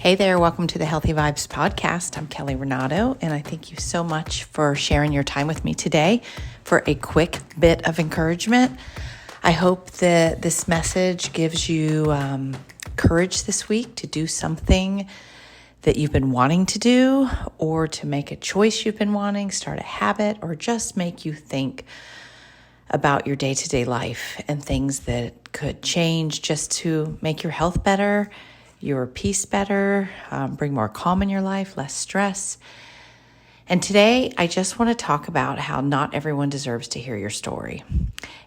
Hey there, welcome to the Healthy Vibes podcast. I'm Kelly Renato, and I thank you so much for sharing your time with me today for a quick bit of encouragement. I hope that this message gives you courage this week to do something that you've been wanting to do, or to make a choice you've been wanting, start a habit, or just make you think about your day-to-day life and things that could change just to make your health better, your peace better, bring more calm in your life, less stress. And today, I just want to talk about how not everyone deserves to hear your story.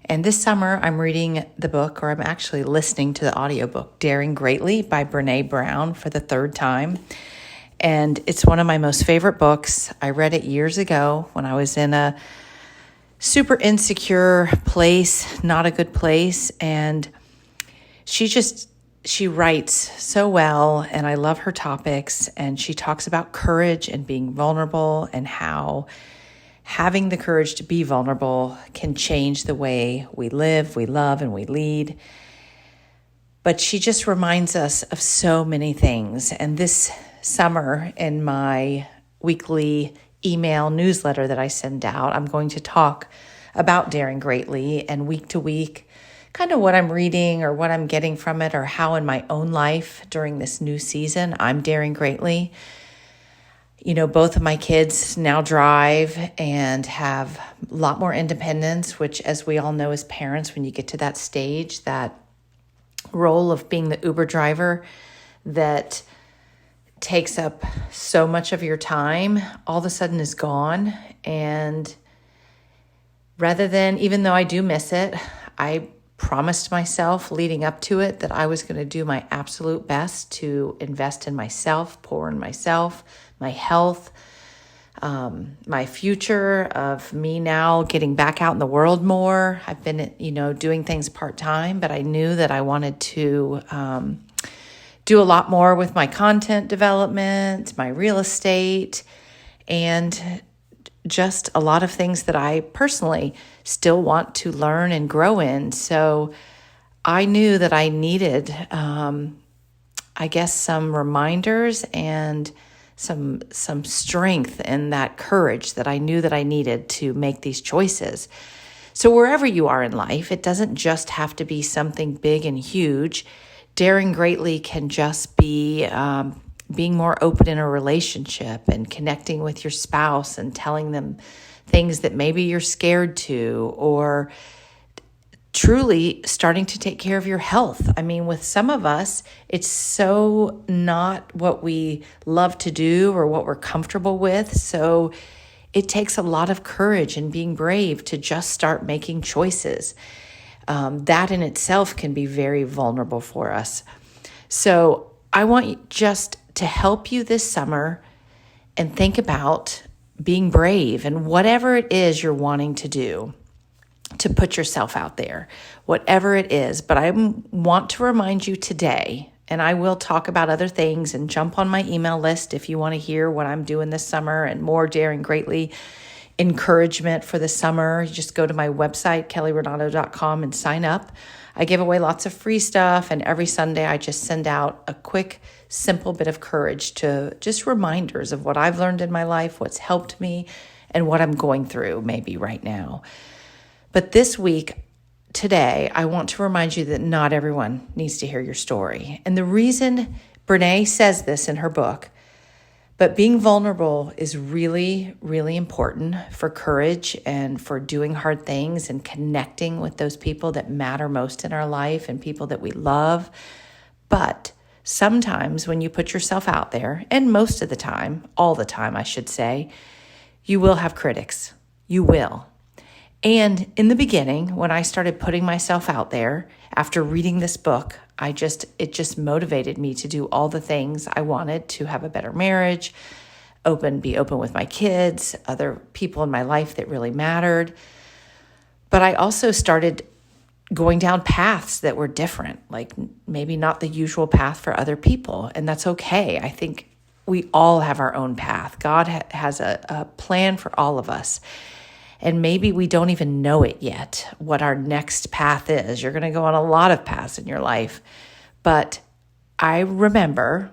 And this summer, I'm reading the book, or I'm actually listening to the audiobook, Daring Greatly by Brene Brown for the third time. And it's one of my most favorite books. I read it years ago when I was in a super insecure place, not a good place. And she writes so well, and I love her topics, and she talks about courage and being vulnerable and how having the courage to be vulnerable can change the way we live, we love, and we lead. But she just reminds us of so many things. And this summer, in my weekly email newsletter that I send out, I'm going to talk about Daring Greatly, and week to week, kind of what I'm reading or what I'm getting from it, or how in my own life during this new season, I'm daring greatly. You know, both of my kids now drive and have a lot more independence, which, as we all know as parents, when you get to that stage, that role of being the Uber driver that takes up so much of your time all of a sudden is gone. And rather than, even though I do miss it, I promised myself leading up to it that I was going to do my absolute best to invest in myself, pour in myself, my health, my future of me now getting back out in the world more. I've been, doing things part-time, but I knew that I wanted to do a lot more with my content development, my real estate, and just a lot of things that I personally still want to learn and grow in. So I knew that I needed, some reminders and some strength and that courage that I knew that I needed to make these choices. So wherever you are in life, it doesn't just have to be something big and huge. Daring greatly can just be being more open in a relationship and connecting with your spouse and telling them things that maybe you're scared to, or truly starting to take care of your health. I mean, with some of us, it's so not what we love to do or what we're comfortable with. So it takes a lot of courage and being brave to just start making choices. That in itself can be very vulnerable for us. So I want you just to help you this summer and think about being brave and whatever it is you're wanting to do, to put yourself out there, whatever it is. But I want to remind you today, and I will talk about other things and jump on my email list if you want to hear what I'm doing this summer and more Daring Greatly encouragement for the summer. You just go to my website, kellyrenato.com, and sign up. I give away lots of free stuff, and every Sunday I just send out a quick, simple bit of courage, to just reminders of what I've learned in my life, what's helped me, and what I'm going through maybe right now. But this week, today, I want to remind you that not everyone needs to hear your story. And the reason Brene says this in her book, but being vulnerable is really, really important for courage and for doing hard things and connecting with those people that matter most in our life and people that we love. But sometimes when you put yourself out there, and most of the time, all the time, I should say, you will have critics. You will. And in the beginning, when I started putting myself out there, after reading this book, it just motivated me to do all the things I wanted to have a better marriage, be open with my kids, other people in my life that really mattered. But I also started going down paths that were different, like maybe not the usual path for other people. And that's okay. I think we all have our own path. God has a plan for all of us. And maybe we don't even know it yet, what our next path is. You're going to go on a lot of paths in your life. But I remember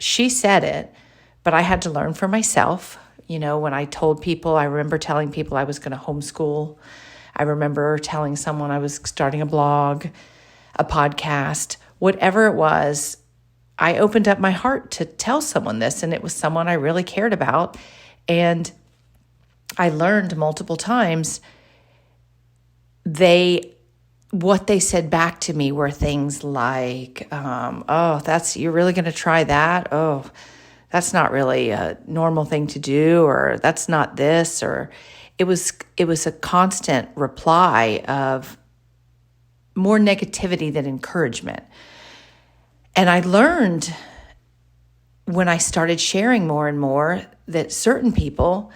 she said it, but I had to learn for myself. When I told people, I remember telling people I was going to homeschool. I remember telling someone I was starting a blog, a podcast, whatever it was. I opened up my heart to tell someone this, and it was someone I really cared about. And I learned multiple times what they said back to me were things like, you're really going to try that? Oh, that's not really a normal thing to do, or that's not this, or it was a constant reply of more negativity than encouragement. And I learned when I started sharing more and more that certain people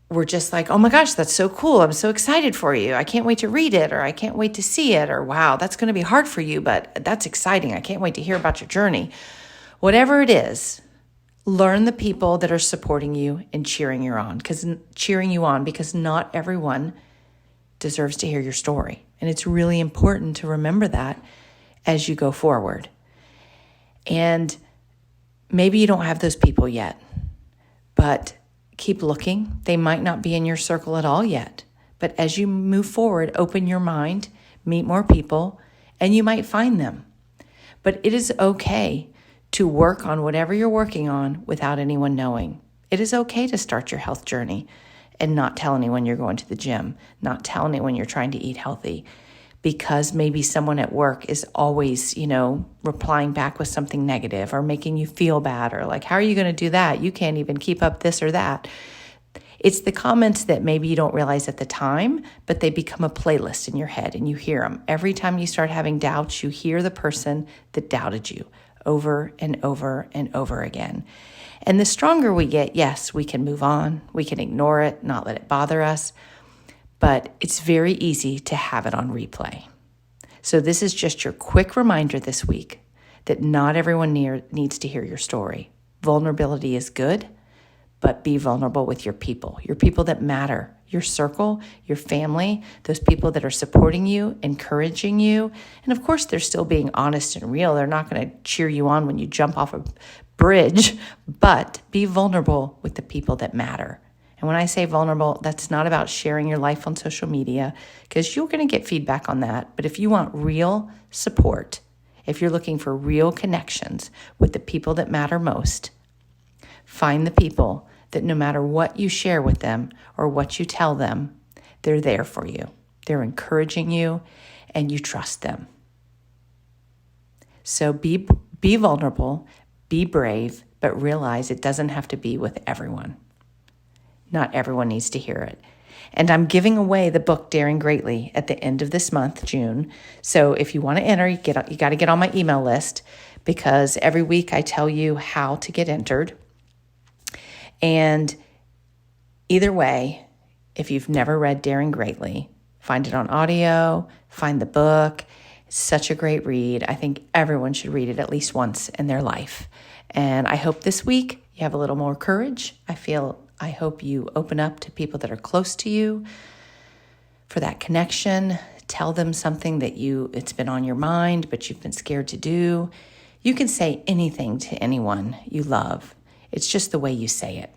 were just like, oh my gosh, that's so cool. I'm so excited for you. I can't wait to read it, or I can't wait to see it, or wow, that's going to be hard for you, but that's exciting. I can't wait to hear about your journey. Whatever it is, learn the people that are supporting you and cheering you on, because not everyone deserves to hear your story. And it's really important to remember that as you go forward. And maybe you don't have those people yet, but keep looking. They might not be in your circle at all yet. But as you move forward, open your mind, meet more people, and you might find them. But it is okay to work on whatever you're working on without anyone knowing. It is okay to start your health journey and not tell anyone you're going to the gym, not tell anyone you're trying to eat healthy, because maybe someone at work is always, replying back with something negative or making you feel bad, or like, how are you going to do that? You can't even keep up this or that. It's the comments that maybe you don't realize at the time, but they become a playlist in your head and you hear them. Every time you start having doubts, you hear the person that doubted you over and over and over again. And the stronger we get, yes, we can move on. We can ignore it, not let it bother us. But it's very easy to have it on replay. So this is just your quick reminder this week that not everyone needs to hear your story. Vulnerability is good, but be vulnerable with your people that matter, your circle, your family, those people that are supporting you, encouraging you. And of course, they're still being honest and real. They're not going to cheer you on when you jump off a bridge, but be vulnerable with the people that matter. And when I say vulnerable, that's not about sharing your life on social media, because you're going to get feedback on that. But if you want real support, if you're looking for real connections with the people that matter most, find the people that no matter what you share with them or what you tell them, they're there for you. They're encouraging you and you trust them. So be vulnerable, be brave, but realize it doesn't have to be with everyone. Not everyone needs to hear it. And I'm giving away the book Daring Greatly at the end of this month, June. So if you want to enter, you got to get on my email list, because every week I tell you how to get entered. And either way, if you've never read Daring Greatly, find it on audio, find the book. It's such a great read. I think everyone should read it at least once in their life. And I hope this week you have a little more courage. I hope you open up to people that are close to you for that connection. Tell them something that it's been on your mind, but you've been scared to do. You can say anything to anyone you love. It's just the way you say it.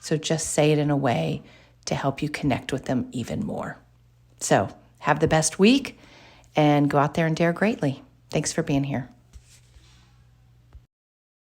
So just say it in a way to help you connect with them even more. So have the best week and go out there and dare greatly. Thanks for being here.